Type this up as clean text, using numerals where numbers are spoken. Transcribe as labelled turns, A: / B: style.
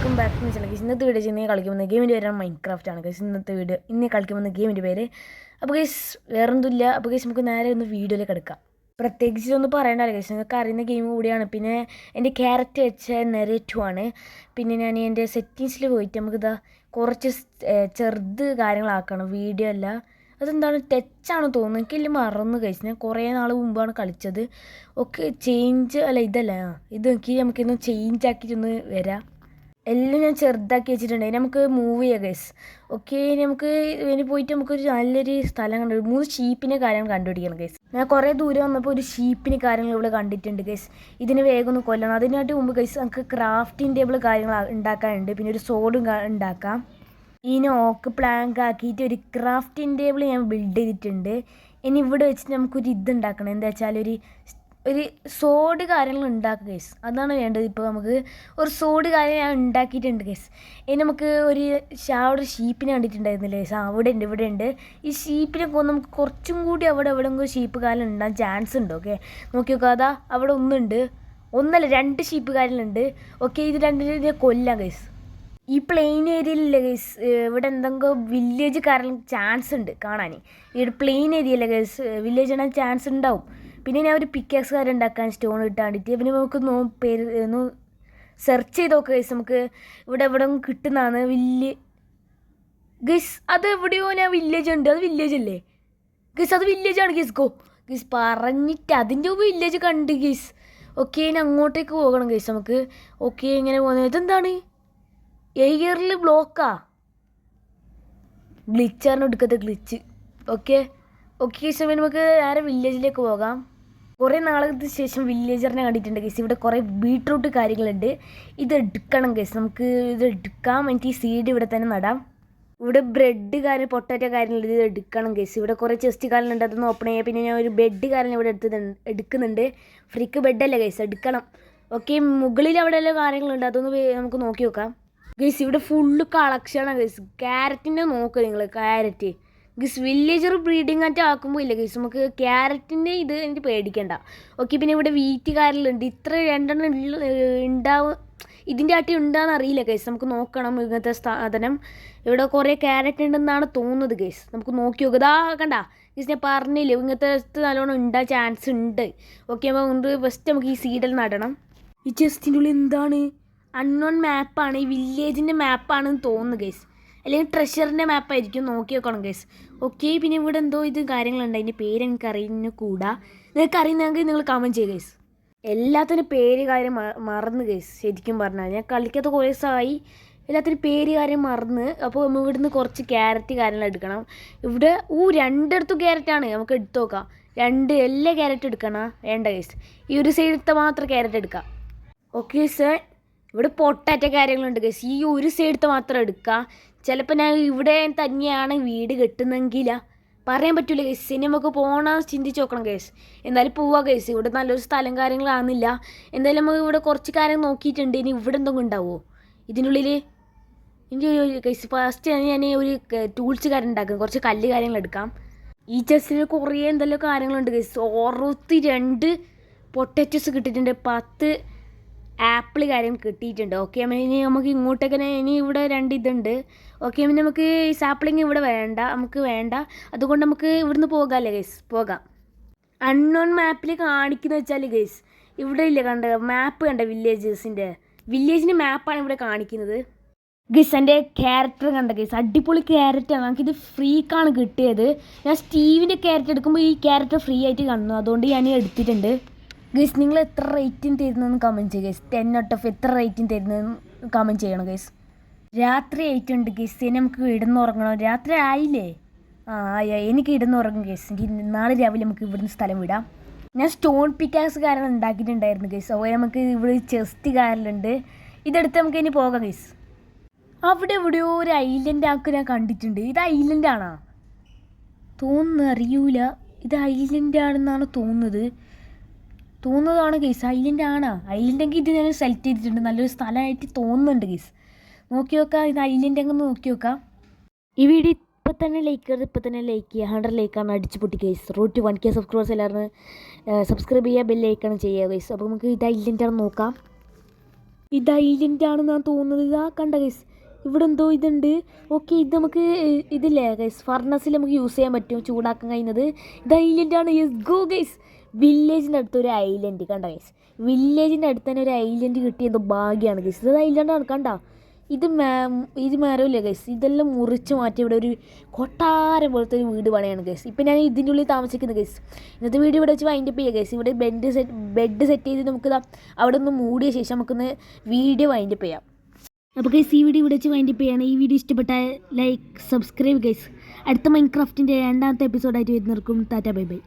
A: Welcome back to channel. ഇന്നത്തെ video ഇന്ന് കളിക്കുന്ന ഗെയിമിൻ്റെ പേരാണ് മൈൻക്രാഫ്റ്റ് ആണ് ഗൈസ്. ഇന്നത്തെ വീഡിയോ ഇന്ന് കളിക്കുന്ന ഗെയിമിൻ്റെ പേര്. അപ്പോൾ ഗൈസ് വേറൊന്നുമില്ല. അപ്പോൾ ഗൈസ് നമുക്ക് നേരെ ഒന്ന് വീഡിയോയിലേക്ക് എടുക്കാം. പ്രത്യേകിച്ച് ഒന്നും പറയണ്ടല്ലോ ഗൈസ്, നിങ്ങൾക്ക് അറിയുന്ന ഗെയിം കൂടിയാണ്. പിന്നെ എൻ്റെ ക്യാരക്ടർ വെച്ച നെറേറ്റീവ് ആണ്. പിന്നെ ഞാൻ എൻ്റെ സെറ്റിങ്സിൽ പോയിട്ട് നമുക്കിതാ കുറച്ച് ചെറുത് കാര്യങ്ങളാക്കണം, വീഡിയോ അല്ല. അതെന്താണ് ടച്ചാണ് തോന്നുന്നു, എനിക്കില്ല മറന്നു കഴിച്ചു. ഞാൻ കുറേ നാൾ മുമ്പാണ് കളിച്ചത്. ഓക്കെ ചേഞ്ച് അല്ല ഇതല്ല, ഇത് നോക്കി നമുക്കിന്ന് ചേഞ്ച് ആക്കിയിട്ടൊന്ന് വരാം. എല്ലാം ഞാൻ ചെറുതാക്കി വെച്ചിട്ടുണ്ട്. നമുക്ക് മൂവ് ചെയ്യാം ഗൈസ്. ഓക്കെ നമുക്ക് ഇനി പോയിട്ട് നമുക്കൊരു നല്ലൊരു സ്ഥലം കണ്ടു 3 ഷീപ്പിനെ കാര്യങ്ങൾ കണ്ടുപിടിക്കണം ഗൈസ്. ഞാൻ കുറേ ദൂരം വന്നപ്പോൾ ഒരു ഷീപ്പിന് കാര്യങ്ങൾ ഇവിടെ കണ്ടിട്ടുണ്ട് ഗൈസ്. ഇതിന് വേഗം ഒന്ന് കൊല്ലണം. അതിനായിട്ട് മുമ്പ് ഗൈസ് നമുക്ക് ക്രാഫ്റ്റിംഗ് ടേബിൾ കാര്യങ്ങൾ ഉണ്ടാക്കാനുണ്ട്. പിന്നെ ഒരു സോഡും ഉണ്ടാക്കാം. ഇതിനെ ഓക്ക് പ്ലാങ്ക് ആക്കിയിട്ട് ഒരു ക്രാഫ്റ്റിംഗ് ടേബിൾ ഞാൻ ബിൽഡ് ചെയ്തിട്ടുണ്ട്. ഇനി ഇവിടെ വെച്ചിട്ട് നമുക്കൊരു ഇതുണ്ടാക്കണം. എന്താ വെച്ചാൽ ഒരു സോഡ് കാര്യങ്ങൾ ഉണ്ടാക്കുക ഗൈസ്. അതാണ് വേണ്ടത്. ഇപ്പോൾ നമുക്ക് ഒരു സോഡ് കാര്യം ഞാൻ ഉണ്ടാക്കിയിട്ടുണ്ട് ഗൈസ്. ഇനി നമുക്ക് അവിടെ ഷീപ്പിനെ കണ്ടിട്ടുണ്ടായിരുന്നില്ലേ ഗൈസ്? അവിടെ ഉണ്ട്, ഇവിടെ ഉണ്ട്. ഈ ഷീപ്പിനെ പോകുമ്പോൾ നമുക്ക് കുറച്ചും കൂടി അവിടെ എവിടെയെങ്കിലും ഷീപ്പ് കാലം ഉണ്ടാകാൻ ചാൻസ് ഉണ്ട്. ഓക്കെ നോക്കി നോക്കുക, അതാ അവിടെ ഒന്നല്ല 2 ഷീപ്പ് കാര്യങ്ങളുണ്ട്. ഓക്കെ ഇത് രണ്ടിനെ കൊല്ലാം ഗൈസ്. ഈ പ്ലെയിൻ ഏരിയയിലില്ല ഗൈസ്, ഇവിടെ എന്തെങ്കിലും വില്ലേജ് കാരണം ചാൻസ് ഉണ്ട് കാണാൻ. ഇവിടെ പ്ലെയിൻ ഏരിയയില്ല ഗൈസ്, വില്ലേജ് ഇടാൻ ചാൻസ് ഉണ്ടാവും. പിന്നെ ഞാൻ ഒരു പിക്കാക്സ് കാര്യം ഉണ്ടാക്കാൻ സ്റ്റോൺ ഇട്ടാൻ വേണ്ടിയിട്ട്. പിന്നെ നമുക്ക് ഒന്ന് സെർച്ച് ചെയ്ത് നോക്കുക ഗൈസ്. നമുക്ക് ഇവിടെ എവിടെ കിട്ടുന്നതാണ് ഗൈസ്. അത് എവിടെയോ ഞാൻ വില്ലേജ് ഉണ്ട്, അത് വില്ലേജ് അല്ലേ ഗൈസ്? അത് വില്ലേജാണ് ഗൈസ്. ഗൈസ് പറഞ്ഞിട്ട് അതിൻ്റെ മുമ്പ് വില്ലേജ് കണ്ട് ഗൈസ്. ഓക്കെ ഇനി അങ്ങോട്ടേക്ക് പോകണം ഗൈസ് നമുക്ക്. ഓക്കെ ഇങ്ങനെ പോകുന്നത് ഇതെന്താണ്? എയറിൽ ബ്ലോക്കാ, ഗ്ലിച്ചാണ് എടുക്കത്തെ ഗ്ലിച്ച്. ഓക്കെ ഗൈസ് നമുക്ക് നേരെ വില്ലേജിലേക്ക് പോകാം. കുറേ നാളത്തിന് ശേഷം വില്ലേജറിനെ കണ്ടിട്ടുണ്ട് ഗൈസ്. ഇവിടെ കുറേ ബീട്രൂട്ട് കാര്യങ്ങളുണ്ട്. ഇത് എടുക്കണം ഗൈസ്. നമുക്ക് ഇത് എടുക്കാം. എനിക്ക് ഈ സീഡ് ഇവിടെ തന്നെ നടാം. ഇവിടെ ബ്രെഡ് കാര്യം പൊട്ടാറ്റോ കാര്യങ്ങളുണ്ട്. ഇത് എടുക്കണം ഗൈസ്. ഇവിടെ കുറേ ചെസ്റ്റ് കാര്യങ്ങളുണ്ട്, അതൊന്ന് ഓപ്പൺ ചെയ്യാം. പിന്നെ ഞാൻ ഒരു ബെഡ് കാര്യം ഇവിടെ എടുക്കുന്നുണ്ട്. ഫ്രീക്ക് ബെഡല്ലേ ഗൈസ്, എടുക്കണം. ഓക്കെ മുകളിൽ അവിടെ എല്ലാ കാര്യങ്ങളുണ്ട്, അതൊന്ന് നമുക്ക് നോക്കി നോക്കാം ഗൈസ്. ഇവിടെ ഫുള്ള് കളക്ഷനാണ് ഗൈസ്. ക്യാരറ്റിൻ്റെ നോക്കുക നിങ്ങൾ, ക്യാരറ്റ് ഗൈസ്. വില്ലേജർ ബ്രീഡിങ് ആയിട്ട് ആക്കുമ്പോൾ ഇല്ല ഗൈസ്, നമുക്ക് ക്യാരറ്റിൻ്റെ ഇത് എനിക്ക് പേടിക്കണ്ട. ഓക്കെ പിന്നെ ഇവിടെ വീറ്റ് കാര്യങ്ങളുണ്ട്. ഇത്ര 2 ഉണ്ടാവും, ഇതിൻ്റെ ആട്ടി ഉണ്ടാകുന്ന അറിയില്ല ഗൈസ്. നമുക്ക് നോക്കണം ഇങ്ങനത്തെ സാധനം. ഇവിടെ കുറേ ക്യാരറ്റ് ഉണ്ടെന്നാണ് തോന്നുന്നത് ഗൈസ്. നമുക്ക് നോക്കി നോക്കുക. ഇതാ കണ്ട ഗൈസ്, ഞാൻ പറഞ്ഞില്ലേ ഇങ്ങനത്തെ നല്ലോണം ഉണ്ടാകാൻ ചാൻസ് ഉണ്ട്. ഓക്കെ അപ്പോൾ ഫസ്റ്റ് നമുക്ക് ഈ സീഡിൽ നടണം. ഈ ചെസ്റ്റിൻ്റെ ഉള്ളിൽ എന്താണ്? അൺനോൺ മാപ്പാണ്, ഈ വില്ലേജിൻ്റെ മാപ്പാണെന്ന് തോന്നുന്നു ഗൈസ്. അല്ലെങ്കിൽ ട്രഷറിൻ്റെ മാപ്പായിരിക്കും, നോക്കി നോക്കണം ഗൈസ്. ഓക്കെ പിന്നെ ഇവിടെ എന്തോ ഇത് കാര്യങ്ങളുണ്ട്, അതിൻ്റെ പേര് എനിക്ക് അറിയുന്ന കൂടാ. നിങ്ങൾക്ക് അറിയുന്നെങ്കിൽ നിങ്ങൾ കമൻറ്റ് ചെയ്യുക ഗൈസ്. എല്ലാത്തിനും പേര് കാര്യം മറന്ന് ഗൈസ്. ശരിക്കും പറഞ്ഞാൽ ഞാൻ കളിക്കാത്ത കുറേ ദിവസമായി, എല്ലാത്തിനും പേര് കാര്യം മറന്ന്. അപ്പോൾ നമ്മൾ ഇവിടുന്ന് കുറച്ച് ക്യാരറ്റ് കാര്യങ്ങൾ എടുക്കണം. ഇവിടെ 2 ക്യാരറ്റാണ്, നമുക്ക് എടുത്ത് നോക്കാം. എല്ലാ ക്യാരറ്റ് എടുക്കണം വേണ്ട ഗൈസ്. ഈ ഒരു സൈഡത്തെ മാത്രം ക്യാരറ്റ് എടുക്കാം. ഓക്കെ സർ ഇവിടെ പൊട്ടാറ്റ കാര്യങ്ങളുണ്ട് ഗൈസ്. ഈ ഒരു സൈഡത്തെ മാത്രം എടുക്കുക. ചിലപ്പോൾ ഞാൻ ഇവിടെ തന്നെയാണ് വീട് കെട്ടുന്നെങ്കിലാ പറയാൻ പറ്റില്ല ഗൈസ്. ഇനി നമുക്ക് പോകണം ചിന്തിച്ച് നോക്കണം ഗൈസ്. എന്തായാലും പോവാ ഗൈസ്. ഇവിടെ നല്ലൊരു സ്ഥലം കാര്യങ്ങളാകുന്നില്ല. എന്തായാലും നമുക്ക് ഇവിടെ കുറച്ച് കാര്യം നോക്കിയിട്ടുണ്ട്. ഇനി ഇവിടെ എന്തെങ്കിലും ഉണ്ടാവുമോ ഇതിനുള്ളിൽ? എനിക്ക് ഗൈസ് ഫസ്റ്റ് ഞാൻ ഒരു ടൂൾസ് കാര്യം ഉണ്ടാക്കും, കുറച്ച് കല്ല് കാര്യങ്ങൾ എടുക്കാം. ഈ ചെസ്സിൽ കുറേ എന്തെല്ലാം കാര്യങ്ങളുണ്ട് ഗൈസ്. 62 പൊട്ടാറ്റോസ് കിട്ടിയിട്ടുണ്ട്, 10 ആപ്പിൾ കാര്യം കിട്ടിയിട്ടുണ്ട്. ഓക്കെ ഇനി നമുക്ക് ഇങ്ങോട്ടേക്ക് ഇനി ഇവിടെ 2 ഇതുണ്ട്. ഓക്കെ പിന്നെ നമുക്ക് ഈ സാപ്ലിങ് ഇവിടെ നമുക്ക് വേണ്ട. അതുകൊണ്ട് നമുക്ക് ഇവിടുന്ന് പോകാമല്ലേ ഗൈസ്? പോകാം. അൺനോൺ മാപ്പിൽ കാണിക്കുന്നത് വെച്ചാൽ ഗൈസ് ഇവിടെ ഇല്ല കണ്ട മാപ്പ് കണ്ട വില്ലേജിൻ്റെ മാപ്പാണ് ഇവിടെ കാണിക്കുന്നത് ഗൈസ്. എൻ്റെ ക്യാരക്ടർ കണ്ട ഗൈസ്, അടിപൊളി ക്യാരക്ടറാണ്. നമുക്കിത് ഫ്രീക്കാണ് കിട്ടിയത്. ഞാൻ സ്റ്റീവിൻ്റെ ക്യാരക്ടർ എടുക്കുമ്പോൾ ഈ ക്യാരക്ടർ ഫ്രീ ആയിട്ട് കാണുന്നു, അതുകൊണ്ട് ഞാൻ എടുത്തിട്ടുണ്ട് ഗൈസ്. നിങ്ങൾ എത്ര റേറ്റിംഗ് തരുന്നതെന്ന് കമൻറ്റ് ചെയ്യുക ഗൈസ്. 10 out of എത്ര റേറ്റിംഗ് തരുന്നതെന്ന് കമൻറ്റ് ചെയ്യണം ഗൈസ്. രാത്രി 8 ഉണ്ട് ഗൈസ്. ഇനി നമുക്ക് ഇടന്നുറങ്ങണം. രാത്രി ആയില്ലേ? എനിക്ക് ഇടന്നുറങ്ങും ഗൈസ്. എനിക്ക് നാളെ രാവിലെ നമുക്ക് ഇവിടുന്ന് സ്ഥലം വിടാം. ഞാൻ സ്റ്റോൺ പിക്കാക്സ് കാരണം ഉണ്ടാക്കിയിട്ടുണ്ടായിരുന്നു ഗൈസ്. അതുപോലെ നമുക്ക് ഇവിടെ ചെസ്റ്റ് കാരലുണ്ട്. ഇതെടുത്ത് നമുക്ക് ഇനി പോകാം ഗൈസ്. അവിടെ എവിടെയോ ഒരു ഐലൻഡ് ആക്ക് ഞാൻ കണ്ടിട്ടുണ്ട്. ഇത് ഐലൻഡാണോ തോന്നുന്നു, അറിയൂല. ഇത് ഐലൻഡാണെന്നാണ് തോന്നുന്നതാണ് ഗൈസ്. ഐലൻഡാണോ? ഐലൻഡെങ്കിൽ ഇത് ഞാൻ സെലക്ട് ചെയ്തിട്ടുണ്ട്. നല്ലൊരു സ്ഥലമായിട്ട് തോന്നുന്നുണ്ട് ഗൈസ്. നോക്കി നോക്കാം, ഇത് ഐലൻഡെങ്കിൽ നോക്കി നോക്കാം. ഈ വീഡിയോ ഇപ്പം തന്നെ ലൈക്ക് ചെയ്യുക. 100 ലൈക്കാണ് അടിച്ച് പൊട്ടി guys. Road to 1K subscribers എല്ലാവരും സബ്സ്ക്രൈബ് ചെയ്യുക, ബെല്ലൈക്കാണ് ചെയ്യുക ഗൈസ്. അപ്പോൾ നമുക്ക് ഇത് ഐലൻഡാണ് നോക്കാം. ഇത് ഐലൻഡ് ആണെന്നാണ് തോന്നുന്നത്. ഇതാ കണ്ട ഗൈസ്, ഇവിടെ എന്തോ ഇതുണ്ട്. ഓക്കെ, ഇത് നമുക്ക് ഇതില്ലേ ഗൈസ്, ഫർണസിൽ നമുക്ക് യൂസ് ചെയ്യാൻ പറ്റും, ചൂടാക്കാൻ കഴിയുന്നത്. ഇത് ഐലൻഡാണ്. Yes go guys. വില്ലേജിൻ്റെ അടുത്തൊരു ഐലൻഡ് കണ്ട ഗൈസ്, വില്ലേജിൻ്റെ അടുത്ത് തന്നെ ഒരു ഐലൻഡ് കിട്ടിയത് ഭാഗ്യമാണ് ഗൈസ്. ഇത് ഐലൻഡാണ് കണ്ട. ഇത് മരമില്ലേ ഗൈസ്, ഇതെല്ലാം മുറിച്ച് മാറ്റി ഇവിടെ ഒരു കൊട്ടാരം പോലത്തെ ഒരു വീട് പണിയാണ് ഗൈസ്. ഇപ്പം ഞാൻ ഇതിൻ്റെ ഉള്ളിൽ താമസിക്കുന്നത് ഗൈസ്. ഇന്നത്തെ വീഡിയോ ഇവിടെ വെച്ച് വൈൻഡപ്പ് ചെയ്യുക ഗൈസ്. ഇവിടെ ബെഡ് സെറ്റ് ചെയ്ത് നമുക്ക് അവിടെ ഒന്ന് മൂടിയ ശേഷം നമുക്കൊന്ന് വീഡിയോ വൈൻഡപ്പ് ചെയ്യാം. അപ്പോൾ ഗൈസ്, ഈ വീഡിയോ ഇവിടെ വെച്ച് വൈൻഡപ്പ് ചെയ്യാണ്. ഈ വീഡിയോ ഇഷ്ടപ്പെട്ടാൽ ലൈക്ക്, സബ്സ്ക്രൈബ് ഗൈസ്. അടുത്ത മൈൻക്രാഫ്റ്റിൻ്റെ 2ാമത്തെ എപ്പിസോഡായിട്ട് വരുന്നവർക്കും ടാറ്റ ബൈ ബൈ.